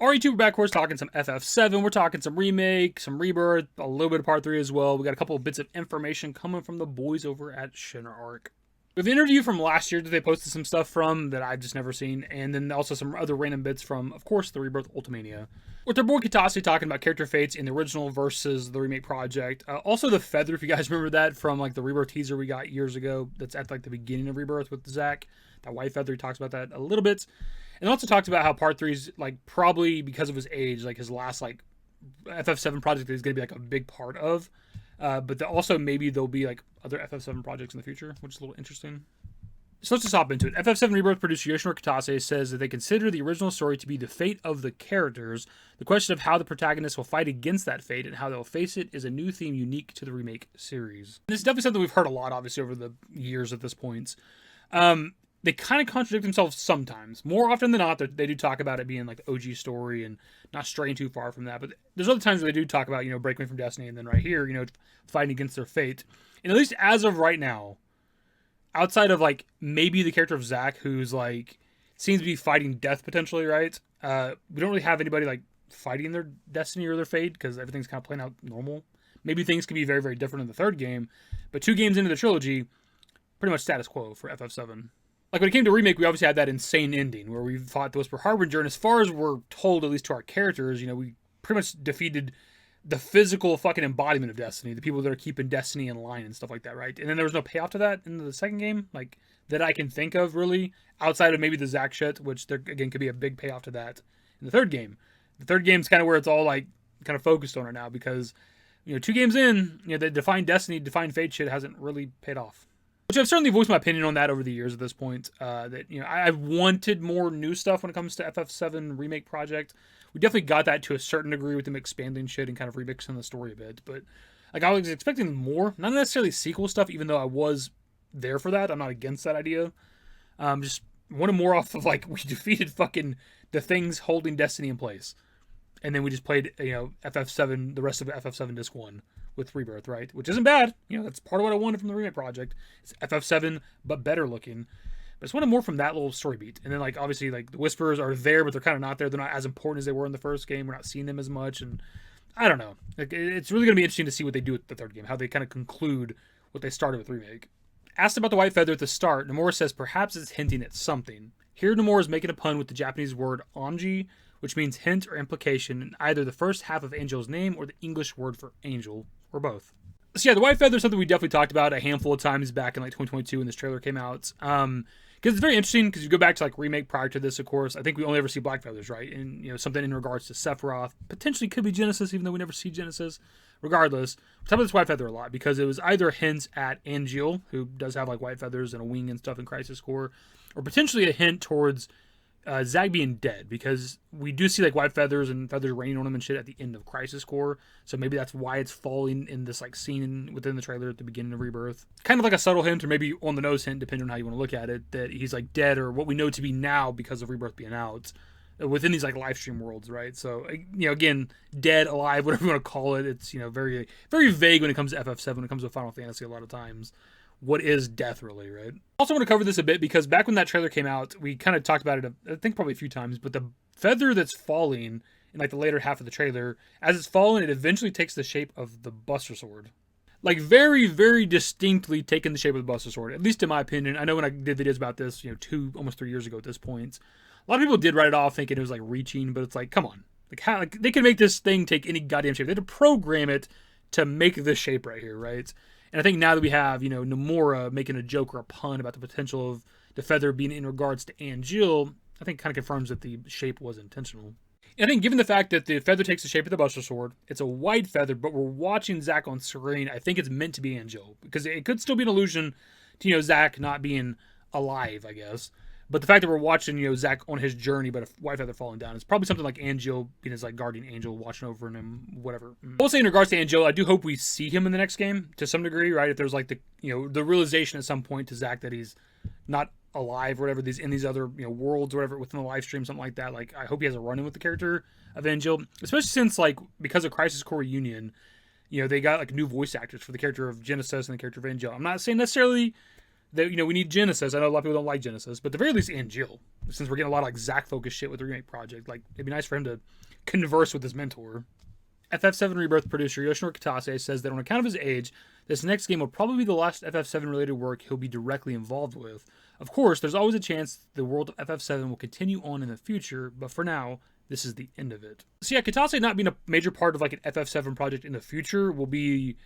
RE2, we're back, we're talking some FF7, we're talking some Remake, some Rebirth, a little bit of Part 3 as well. We got a couple of bits of information coming from the boys over at Shinra Arch. We have an interview from last year that they posted some stuff from that I've just never seen, and then also some other random bits from, of course, the Rebirth Ultimania. With their boy Kitase talking about character fates in the original versus the Remake project. Also the Feather, if you guys remember that from like the Rebirth teaser we got years ago, that's at like the beginning of Rebirth with Zack. That white feather, he talks about that a little bit. And also talks about how Part 3 is like probably because of his age, like his last like FF7 project that he's going to be like a big part of. But also maybe there'll be like other FF7 projects in the future, which is a little interesting. So let's just hop into it. FF7 Rebirth producer Yoshinori Kitase says that they consider the original story to be the fate of the characters. The question of how the protagonists will fight against that fate and how they'll face it is a new theme unique to the Remake series. And this is definitely something we've heard a lot, obviously, over the years at this point. They kind of contradict themselves sometimes. More often than not, they do talk about it being like the OG story and not straying too far from that. But there's other times where they do talk about, breaking from destiny, and then right here, fighting against their fate. And at least as of right now, outside of like maybe the character of Zack, who's like seems to be fighting death potentially, right? We don't really have anybody like fighting their destiny or their fate because everything's kind of playing out normal. Maybe things can be very, very different in the third game, but 2 games into the trilogy, pretty much status quo for FF7. Like when it came to Remake, we obviously had that insane ending where we fought the Whisper Harbinger, and as far as we're told, at least to our characters, we pretty much defeated the physical fucking embodiment of Destiny, the people that are keeping Destiny in line and stuff like that, right? And then there was no payoff to that in the second game, like that I can think of really, outside of maybe the Zack shit, which there again could be a big payoff to that in the third game. The third game's kind of where it's all like kind of focused on it now because 2 games in, the Define Destiny, Define Fate shit hasn't really paid off. Which I've certainly voiced my opinion on that over the years at this point. That I've wanted more new stuff when it comes to FF7 Remake project. We definitely got that to a certain degree with them expanding shit and kind of remixing the story a bit. But like I was expecting more, not necessarily sequel stuff, even though I was there for that. I'm not against that idea. Just wanted more off of like we defeated fucking the things holding Destiny in place, and then we just played FF7, the rest of FF7 Disc 1. With Rebirth, right? Which isn't bad. That's part of what I wanted from the Remake project. It's FF7, but better looking. But I just wanted more from that little story beat. And then, like, obviously, like, the Whispers are there, but they're kind of not there. They're not as important as they were in the first game. We're not seeing them as much. And I don't know. Like, it's really going to be interesting to see what they do with the third game, how they kind of conclude what they started with Remake. Asked about the White Feather at the start, Nomura says perhaps it's hinting at something. Here, Nomura is making a pun with the Japanese word onji, which means hint or implication in either the first half of Angel's name or the English word for angel. Or both. So yeah, the White Feather is something we definitely talked about a handful of times back in like 2022 when this trailer came out. Because it's very interesting because you go back to like Remake prior to this, of course. I think we only ever see Black Feathers, right? And something in regards to Sephiroth. Potentially could be Genesis, even though we never see Genesis. Regardless, we talk about this White Feather a lot because it was either hints at Angel, who does have like white feathers and a wing and stuff in Crisis Core, or potentially a hint towards Zack being dead, because we do see like white feathers and feathers raining on him and shit at the end of Crisis Core, so maybe that's why it's falling in this like scene within the trailer at the beginning of Rebirth. Kind of like a subtle hint, or maybe on the nose hint, depending on how you want to look at it, that he's like dead, or what we know to be now because of Rebirth being out within these like live stream worlds, right? So again, dead, alive, whatever you want to call it, it's very, very vague when it comes to FF7, when it comes to Final Fantasy a lot of times. What is death really, right? Also want to cover this a bit because back when that trailer came out, we kind of talked about it, I think probably a few times, but the feather that's falling in like the later half of the trailer, as it's falling, it eventually takes the shape of the Buster Sword. Like very, very distinctly taking the shape of the Buster Sword, at least in my opinion. I know when I did videos about this, almost 3 years ago at this point, a lot of people did write it off thinking it was like reaching, but it's like, come on. Like how they can make this thing take any goddamn shape. They had to program it to make this shape right here, right? And I think now that we have, Nomura making a joke or a pun about the potential of the feather being in regards to Angel, I think kind of confirms that the shape was intentional. And I think given the fact that the feather takes the shape of the Buster Sword, it's a white feather, but we're watching Zack on screen, I think it's meant to be Angel. Because it could still be an allusion to, Zack not being alive, I guess. But the fact that we're watching, Zack on his journey, but a white feather falling down, is probably something like Angel being his like guardian angel, watching over him, whatever. I will say in regards to Angel, I do hope we see him in the next game to some degree, right? If there's like the realization at some point to Zack that he's not alive or whatever, in these other worlds or whatever within the live stream, something like that. Like I hope he has a run-in with the character of Angel, especially since like because of Crisis Core Reunion, they got like new voice actors for the character of Genesis and the character of Angel. I'm not saying necessarily that, we need Genesis. I know a lot of people don't like Genesis, but at the very least, and Jill, since we're getting a lot of like Zack-focused shit with the remake project, like it'd be nice for him to converse with his mentor. FF7 Rebirth producer Yoshinori Kitase says that on account of his age, this next game will probably be the last FF7 related work he'll be directly involved with. Of course, there's always a chance the world of FF7 will continue on in the future, but for now, this is the end of it. So yeah, Kitase not being a major part of like an FF7 project in the future will be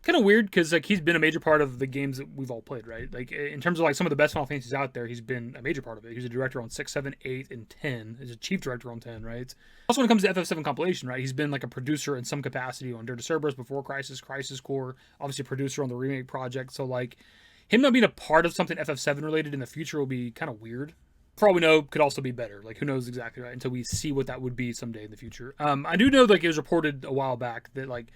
kind of weird, because like he's been a major part of the games that we've all played, right? Like in terms of like some of the best Final Fantasies out there, he's been a major part of it. He was a director on 6, 7, 8, and 10. He's a chief director on 10, right? Also, when it comes to FF7 compilation, right, he's been like a producer in some capacity on Dirge of Cerberus, Before Crisis, Crisis Core, obviously a producer on the remake project. So like him not being a part of something FF7 related in the future will be kind of weird. For all we know, could also be better. Like, who knows exactly, right? Until we see what that would be someday in the future. I do know, like, it was reported a while back that, like,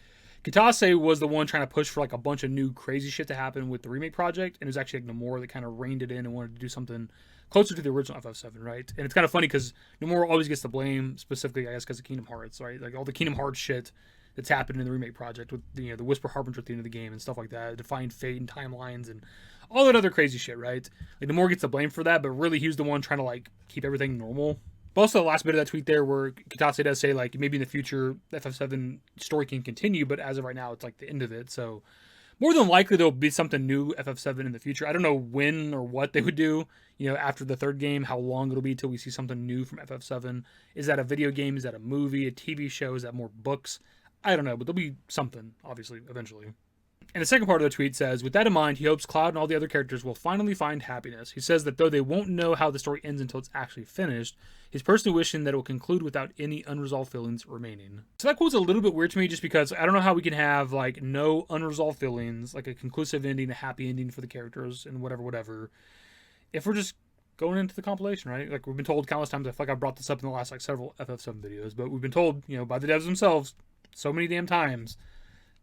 Kitase was the one trying to push for, like, a bunch of new crazy shit to happen with the remake project, and it was actually, like, Nomura that kind of reined it in and wanted to do something closer to the original FF7, right? And it's kind of funny, because Nomura always gets the blame, specifically, I guess, because of Kingdom Hearts, right? Like, all the Kingdom Hearts shit that's happened in the remake project with, the Whisper Harbinger at the end of the game and stuff like that, Defying Fate and timelines and all that other crazy shit, right? Like, Nomura gets the blame for that, but really he was the one trying to, like, keep everything normal. But also the last bit of that tweet there where Kitase does say, like, maybe in the future FF7 story can continue, but as of right now, it's, like, the end of it. So more than likely there'll be something new FF7 in the future. I don't know when or what they would do, after the third game, how long it'll be till we see something new from FF7. Is that a video game? Is that a movie, a TV show? Is that more books? I don't know, but there'll be something, obviously, eventually. And the second part of the tweet says, with that in mind, he hopes Cloud and all the other characters will finally find happiness. He says that though they won't know how the story ends until it's actually finished, he's personally wishing that it will conclude without any unresolved feelings remaining. So that quote's a little bit weird to me, just because I don't know how we can have, like, no unresolved feelings, like a conclusive ending, a happy ending for the characters, and whatever, if we're just going into the compilation, right? Like, we've been told countless times, I feel like I've brought this up in the last, like, several FF7 videos, but we've been told, by the devs themselves so many damn times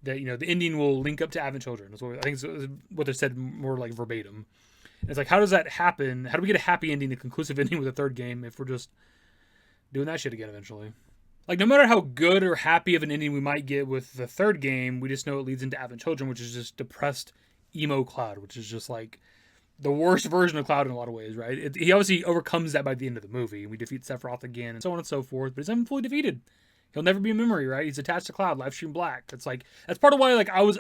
that, the ending will link up to Advent Children. That's what I think is what they said more like verbatim. And it's like, how does that happen? How do we get a happy ending, a conclusive ending with a third game if we're just doing that shit again eventually? Like, no matter how good or happy of an ending we might get with the third game, we just know it leads into Advent Children, which is just depressed emo Cloud, which is just like the worst version of Cloud in a lot of ways, right? He obviously overcomes that by the end of the movie. We defeat Sephiroth again and so on and so forth, but he's never fully defeated. He'll never be a memory, right? He's attached to Cloud, Livestream Black. It's like, that's part of why, like, I was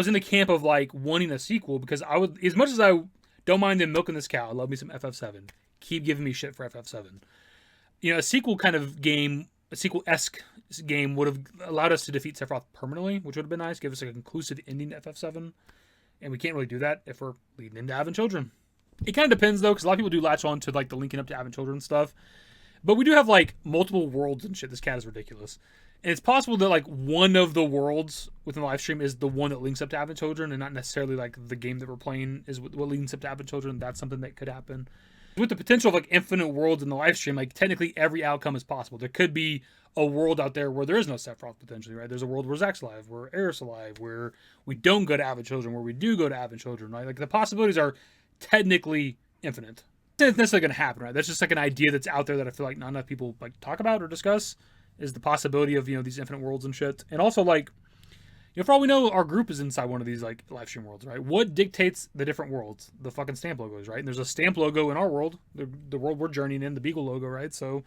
in the camp of, like, wanting a sequel, because I would, as much as I don't mind them milking this cow, I love me some FF7, keep giving me shit for FF7. A sequel kind of game, a sequel-esque game would have allowed us to defeat Sephiroth permanently, which would have been nice, give us a conclusive ending to FF7, and we can't really do that if we're leading into Advent Children. It kind of depends, though, because a lot of people do latch on to, like, the linking up to Advent Children stuff. But we do have, like, multiple worlds and shit. This cat is ridiculous. And it's possible that, like, one of the worlds within the live stream is the one that links up to Advent Children, and not necessarily, like, the game that we're playing is what links up to Advent Children. That's something that could happen. With the potential of, like, infinite worlds in the live stream, like, technically every outcome is possible. There could be a world out there where there is no Sephiroth, potentially, right? There's a world where Zack's alive, where Aerith's alive, where we don't go to Advent Children, where we do go to Advent Children, right? Like, the possibilities are technically infinite. It's necessarily going to happen, right? That's just like an idea that's out there that I feel like not enough people like talk about or discuss, is the possibility of, these infinite worlds and shit. And also, like, for all we know, our group is inside one of these, like, live stream worlds, right? What dictates the different worlds? The fucking stamp logos, right? And there's a stamp logo in our world, the world we're journeying in, the Beagle logo, right? So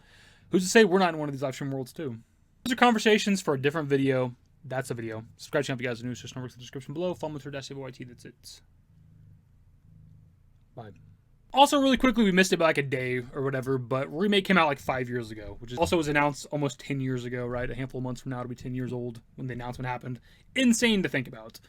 who's to say we're not in one of these live stream worlds too? Those are conversations for a different video. That's a video. Subscribe to the channel if you guys are new. Just number in the description below. Follow me through _YT. That's it. Bye. Also, really quickly, we missed it by like a day or whatever, but Remake came out like 5 years ago, which also was announced almost 10 years ago, right? A handful of months from now, it'll be 10 years old when the announcement happened. Insane to think about.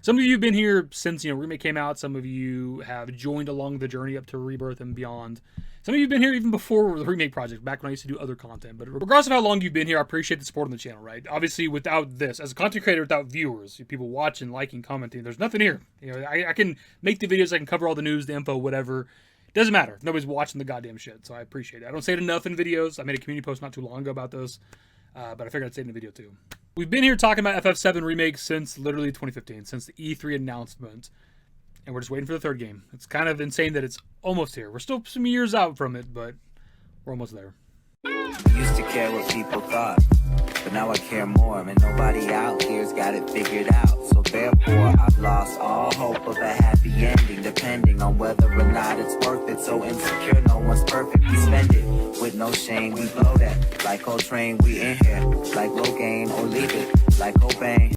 Some of you have been here since, Remake came out. Some of you have joined along the journey up to Rebirth and beyond. Some of you have been here even before the Remake project, back when I used to do other content. But regardless of how long you've been here, I appreciate the support on the channel, right? Obviously, without this, as a content creator, without viewers, people watching, liking, commenting, there's nothing here. I can make the videos, I can cover all the news, the info, whatever. Doesn't matter. Nobody's watching the goddamn shit, so I appreciate it. I don't say it enough in videos. I made a community post not too long ago about this, but I figured I'd say it in the video too. We've been here talking about FF7 Remake since literally 2015, since the E3 announcement, and we're just waiting for the third game. It's kind of insane that it's almost here. We're still some years out from it, but we're almost there. Used to care what people thought. but now I care more, and nobody out here's got it figured out. So therefore, I've lost all hope of a happy ending, depending on whether or not it's worth it. So insecure, no one's perfect. We spend it with no shame. We blow that like Coltrane. We in here like Rogaine or leave it like Cobain.